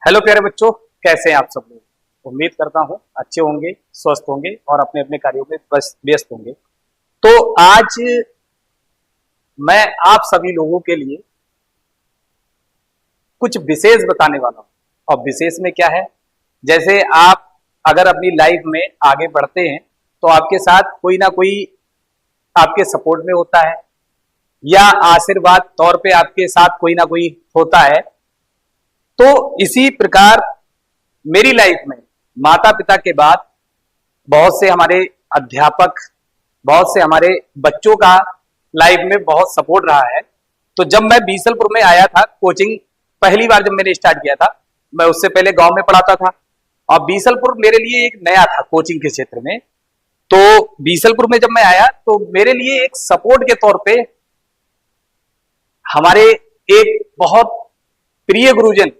Hello प्यारे बच्चों, कैसे हैं आप सब लोग। उम्मीद करता हूं अच्छे होंगे, स्वस्थ होंगे और अपने अपने कार्यों में बस व्यस्त होंगे। तो आज मैं आप सभी लोगों के लिए कुछ विशेष बताने वाला हूं। और विशेष में क्या है, जैसे आप अगर अपनी लाइफ में आगे बढ़ते हैं तो आपके साथ कोई ना कोई आपके सपोर्ट में होता है या आशीर्वाद तौर पे आपके साथ कोई ना कोई होता है। तो इसी प्रकार मेरी लाइफ में माता पिता के बाद बहुत से हमारे अध्यापक, बहुत से हमारे बच्चों का लाइफ में बहुत सपोर्ट रहा है। तो जब मैं बीसलपुर में आया था कोचिंग, पहली बार जब मैंने स्टार्ट किया था, मैं उससे पहले गांव में पढ़ाता था और बीसलपुर मेरे लिए एक नया था कोचिंग के क्षेत्र में। तो बीसलपुर में जब मैं आया तो मेरे लिए एक सपोर्ट के तौर पे हमारे एक बहुत प्रिय गुरुजन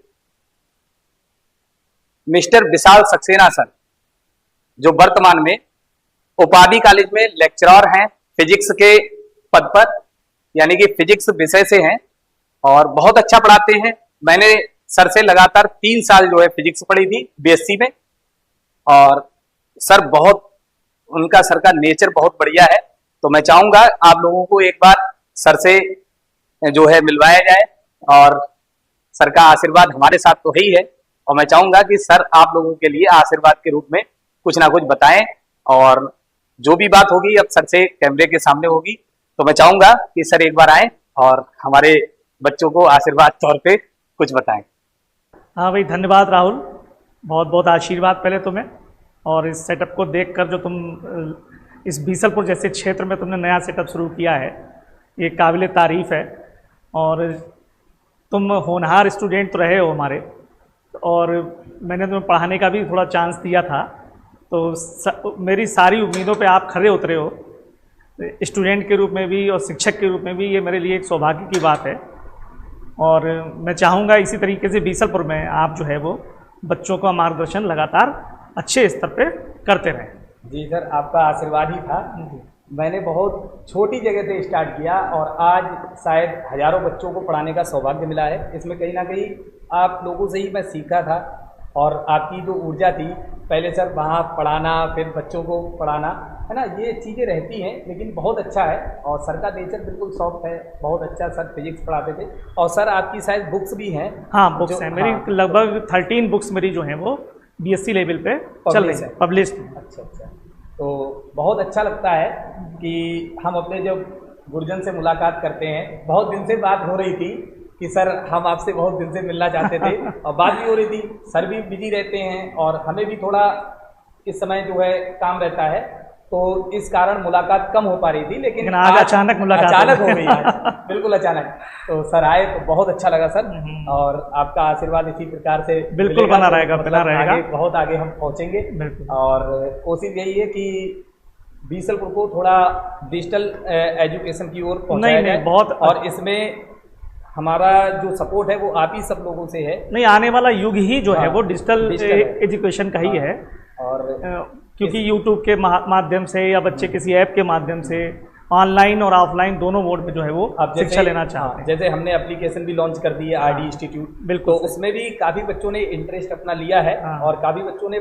मिस्टर विशाल सक्सेना सर, जो वर्तमान में उपाधि कॉलेज में लेक्चरर हैं फिजिक्स के पद पर, यानी कि फिजिक्स विषय से हैं और बहुत अच्छा पढ़ाते हैं। मैंने सर से लगातार 3 साल जो है फिजिक्स पढ़ी थी बीएससी में। और सर सर का नेचर बहुत बढ़िया है। तो मैं चाहूंगा आप लोगों को एक बार सर से जो है मिलवाया जाए और सर का आशीर्वाद हमारे साथ तो है ही है। और मैं चाहूंगा कि सर आप लोगों के लिए आशीर्वाद के रूप में कुछ ना कुछ बताएं और जो भी बात होगी अब सर से कैमरे के सामने होगी। तो मैं चाहूंगा कि सर एक बार आए और हमारे बच्चों को आशीर्वाद तौर पे कुछ बताएं। हाँ भाई, धन्यवाद राहुल, बहुत बहुत आशीर्वाद पहले तुम्हें। और इस सेटअप को देखकर जो तुम इस बीसलपुर जैसे क्षेत्र में तुमने नया सेटअप शुरू किया है, ये काबिल तारीफ़ है। और तुम होनहार स्टूडेंट तो रहे हो हमारे, और मैंने तुम्हें पढ़ाने का भी थोड़ा चांस दिया था। तो मेरी सारी उम्मीदों पे आप खरे उतरे हो, स्टूडेंट के रूप में भी और शिक्षक के रूप में भी। ये मेरे लिए एक सौभाग्य की बात है। और मैं चाहूँगा इसी तरीके से बीसलपुर में आप जो है वो बच्चों का मार्गदर्शन लगातार अच्छे स्तर पे करते रहें। जी सर, आपका आशीर्वाद ही था। मैंने बहुत छोटी जगह से स्टार्ट किया और आज शायद हजारों बच्चों को पढ़ाने का सौभाग्य मिला है। इसमें कहीं ना कहीं आप लोगों से ही मैं सीखा था। और आपकी जो ऊर्जा थी, पहले सर वहाँ पढ़ाना, फिर बच्चों को पढ़ाना, है ना, ये चीज़ें रहती हैं, लेकिन बहुत अच्छा है। और सर का नेचर बिल्कुल सॉफ्ट है, बहुत अच्छा। सर फिजिक्स पढ़ाते थे और सर आपकी शायद बुक्स भी हैं। हाँ, बुक्स हैं मेरी। हाँ, लगभग 13 बुक्स मेरी जो हैं वो बीएससी लेवल पे चल रही है, पब्लिश। अच्छा, तो बहुत अच्छा लगता है कि हम अपने जब गुरुजन से मुलाकात करते हैं, बहुत दिन से बात हो रही थी कि सर हम आपसे बहुत दिन से मिलना चाहते थे और बात भी हो रही थी। सर भी बिजी रहते हैं और हमें भी थोड़ा इस समय जो है काम रहता है, तो इस कारण मुलाकात कम हो पा रही थी। लेकिन आज अचानक मुलाकात अचानक हो गई है, बिल्कुल अचानक। तो सर आए तो बहुत अच्छा लगा सर। और आपका आशीर्वाद इसी प्रकार से बिल्कुल बना रहेगा, बना रहेगा। बहुत आगे हम पहुँचेंगे। और कोशिश यही है कि बीसलपुर को थोड़ा डिजिटल एजुकेशन की ओर पहुँचाया जाए। बहुत। और इसमें हमारा जो सपोर्ट है वो आप ही सब लोगों से है। नहीं, आने वाला युग ही जो है वो डिजिटल एजुकेशन का ही है। और क्योंकि यूट्यूब के माध्यम से या बच्चे किसी ऐप के माध्यम से ऑनलाइन और ऑफलाइन दोनों मोड में जो है वो शिक्षा लेना चाहते हैं। जैसे हमने एप्लीकेशन भी लॉन्च कर दी है, आरडी इंस्टीट्यूट। बिल्कुल, तो उसमें भी काफ़ी बच्चों ने इंटरेस्ट अपना लिया है। और काफ़ी बच्चों ने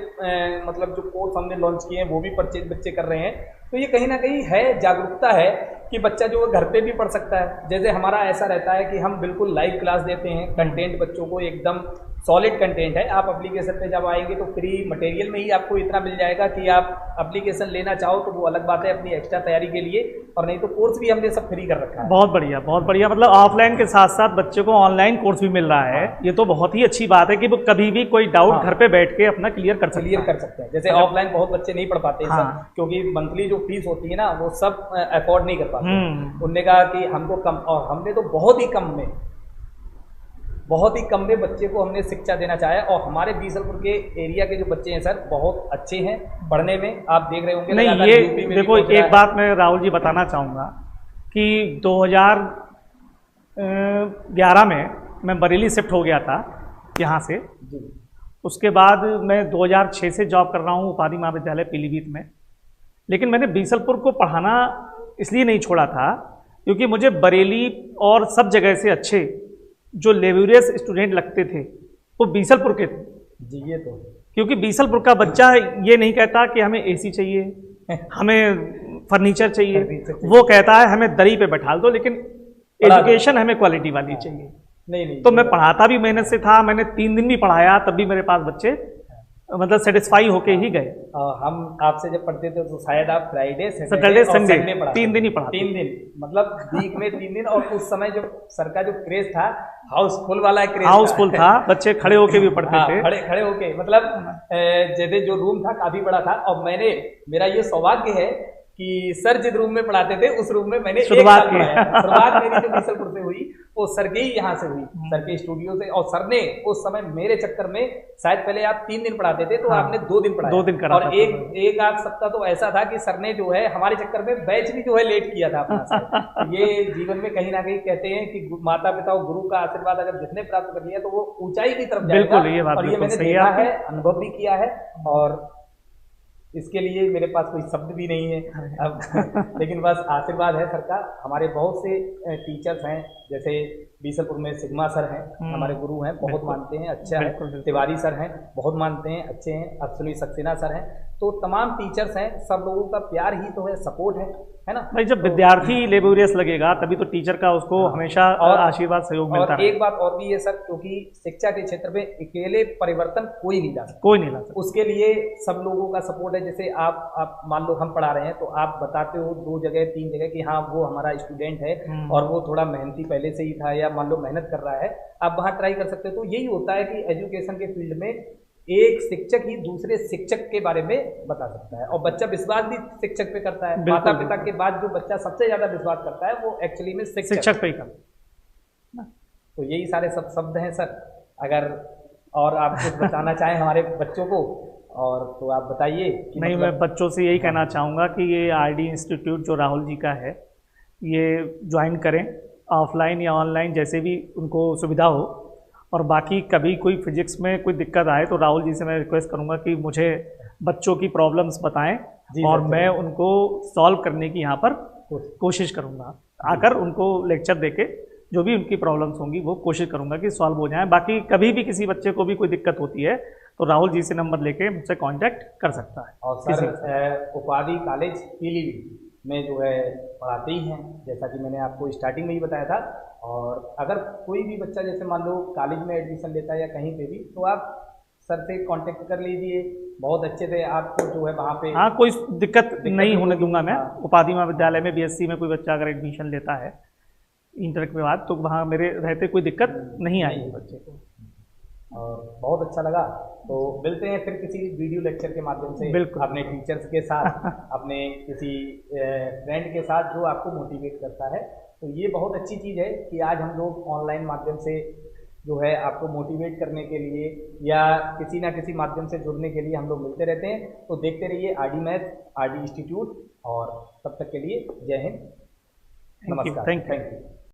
मतलब जो कोर्स हमने लॉन्च किए हैं वो भी बच्चे कर रहे हैं। तो ये कहीं ना कहीं है, जागरूकता है कि बच्चा जो है घर पे भी पढ़ सकता है। जैसे हमारा ऐसा रहता है कि हम बिल्कुल लाइव क्लास देते हैं, कंटेंट बच्चों को एकदम सॉलिड कंटेंट है। आप एप्लीकेशन पे जब आएंगे तो फ्री मटेरियल में ही आपको इतना मिल जाएगा कि आप एप्लीकेशन लेना चाहो तो वो अलग बात है अपनी एक्स्ट्रा तैयारी के लिए, और नहीं तो कोर्स भी हमने सब फ्री कर रखा है। बहुत बढ़िया, बहुत बढ़िया। मतलब ऑफलाइन के साथ साथ बच्चे को ऑनलाइन कोर्स भी मिल रहा है। ये तो बहुत ही अच्छी बात है कि वो कभी भी कोई डाउट घर पे बैठ के अपना क्लियर कर सकते हैं। जैसे ऑफलाइन बहुत बच्चे नहीं पढ़ पाते हैं क्योंकि मंथली जो फीस होती है ना वो सब अफोर्ड नहीं कर पाते। उन्होंने कहा कि हमको कम, और हमने तो बहुत ही कम में बच्चे को हमने शिक्षा देना चाहा। और हमारे बीसलपुर के एरिया के जो बच्चे हैं सर बहुत अच्छे हैं पढ़ने में, आप देख रहे होंगे। नहीं, ये देखो, एक बात मैं राहुल जी बताना चाहूँगा कि 2011 में मैं बरेली शिफ्ट हो गया था यहाँ से। उसके बाद मैं 2006 से जॉब कर रहा हूँ उपाधि महाविद्यालय पीलीभीत में। लेकिन मैंने बीसलपुर को पढ़ाना इसलिए नहीं छोड़ा था क्योंकि मुझे बरेली और सब जगह से अच्छे जो लेबोरियस स्टूडेंट लगते थे वो बीसलपुर के थे जी। ये तो क्योंकि बीसलपुर का बच्चा ये नहीं कहता कि हमें एसी चाहिए, हमें फर्नीचर चाहिए, वो कहता है हमें दरी पे बैठा दो, लेकिन एजुकेशन हमें क्वालिटी वाली चाहिए। नहीं तो मैं पढ़ाता भी मेहनत से था, मैंने 3 दिन भी पढ़ाया, तब भी मेरे पास बच्चे मतलब सेटिस्फाई होके ही गए। हम आपसे जब पढ़ते थे तो शायद आप फ्राइडे सैटरडे संडे 3 दिन ही पढ़ा, 3 दिन मतलब वीक में 3 दिन। और उस समय जो सर का जो क्रेज था, हाउसफुल वाला क्रेज, हाउसफुल था, बच्चे खड़े होके भी पढ़ते थे। खड़े होके मतलब जैसे जो रूम था काफी बड़ा था। और मेरा ये सौभाग्य है कि सर जिस रूम में पढ़ाते थे उस रूम में मैंने शुरुआत मेरी जो बीसलपुर से हुई वो सर के ही यहाँ से हुई, सर के स्टूडियो से। और सर ने उस समय मेरे चक्कर में, शायद पहले आप 3 दिन पढ़ाते थे तो आपने 2 दिन पढ़ाया, 2 दिन करा। और एक आध सप्ताह तो ऐसा था कि सर ने जो है हमारे चक्कर में बैच भी जो है लेट किया था अपना। ये जीवन में कहीं ना कहीं कहते हैं कि माता पिता और गुरु का आशीर्वाद अगर जिसने प्राप्त कर लिया तो वो ऊंचाई की तरफ जाएगा। और ये मैंने देखा है, अनुभव भी किया है, और इसके लिए मेरे पास कोई शब्द भी नहीं है अब। लेकिन बस आशीर्वाद है सर का। हमारे बहुत से टीचर्स हैं, जैसे बीसलपुर में सिग्मा सर हैं, हमारे गुरु हैं, बहुत मानते हैं, अच्छा है। तिवारी सर हैं, बहुत मानते हैं, अच्छे हैं। अफसली सक्सेना सर हैं, तो तमाम टीचर्स हैं, सब लोगों का प्यार ही तो है, सपोर्ट है ना भाई। जब विद्यार्थी लेबोरियस लगेगा तभी तो टीचर का उसको हमेशा आशीर्वाद सहयोग मिलता है। एक बात और भी है सर, क्योंकि शिक्षा के क्षेत्र में अकेले परिवर्तन कोई नहीं ला सकता, कोई नहीं ला सकता। उसके लिए सब लोगों का सपोर्ट है। जैसे आप मान लो हम पढ़ा रहे हैं तो आप बताते हो 2 जगह 3 जगह कि हाँ वो हमारा स्टूडेंट है और वो थोड़ा मेहनती पहले से ही था, या मान लो मेहनत कर रहा है, आप वहाँ ट्राई कर सकते हो। तो यही होता है कि एजुकेशन के फील्ड में एक शिक्षक ही दूसरे शिक्षक के बारे में बता सकता है, और बच्चा विश्वास भी शिक्षक पे करता है। माता पिता के बाद जो बच्चा सबसे ज्यादा विश्वास करता है वो एक्चुअली में शिक्षक पे ही करता है। तो यही सारे सब शब्द हैं सर। अगर और आप कुछ बताना चाहें हमारे बच्चों को और तो आप बताइए। नहीं, मैं बच्चों से यही कहना चाहूँगा कि ये आरडी इंस्टीट्यूट जो राहुल जी का है ये ज्वाइन करें, ऑफलाइन या ऑनलाइन जैसे भी उनको सुविधा हो। और बाकी कभी कोई फिजिक्स में कोई दिक्कत आए तो राहुल जी से मैं रिक्वेस्ट करूंगा कि मुझे बच्चों की प्रॉब्लम्स बताएं और मैं उनको सॉल्व करने की यहाँ पर कोशिश करूंगा। आकर उनको लेक्चर देके जो भी उनकी प्रॉब्लम्स होंगी वो कोशिश करूंगा कि सॉल्व हो जाएं। बाकी कभी भी किसी बच्चे को भी कोई दिक्कत होती है तो राहुल जी से नंबर लेके मुझसे कांटेक्ट कर सकता है। और सर उपाधि कॉलेज पीलीभीत में जो है पढ़ाते ही हैं, जैसा कि मैंने आपको स्टार्टिंग में ही बताया था। और अगर कोई भी बच्चा जैसे मान लो कॉलेज में एडमिशन लेता है या कहीं पे भी, तो आप सर से कांटेक्ट कर लीजिए, बहुत अच्छे से आपको जो है वहाँ पे। हाँ, कोई दिक्कत नहीं होने दूंगा मैं। उपाधि महाविद्यालय में बीएससी में कोई बच्चा अगर एडमिशन लेता है इंटर के बाद तो वहाँ मेरे रहते कोई दिक्कत नहीं आएगी बच्चे को। और बहुत अच्छा लगा। तो मिलते हैं फिर किसी वीडियो लेक्चर के माध्यम से, अपने टीचर्स के साथ, अपने किसी फ्रेंड के साथ जो आपको मोटिवेट करता है। तो ये बहुत अच्छी चीज़ है कि आज हम लोग ऑनलाइन माध्यम से जो है आपको मोटिवेट करने के लिए या किसी ना किसी माध्यम से जुड़ने के लिए हम लोग मिलते रहते हैं। तो देखते रहिए आरडी मैथ, आरडी इंस्टीट्यूट। और तब तक के लिए जय हिंद, नमस्कार, थैंक यू।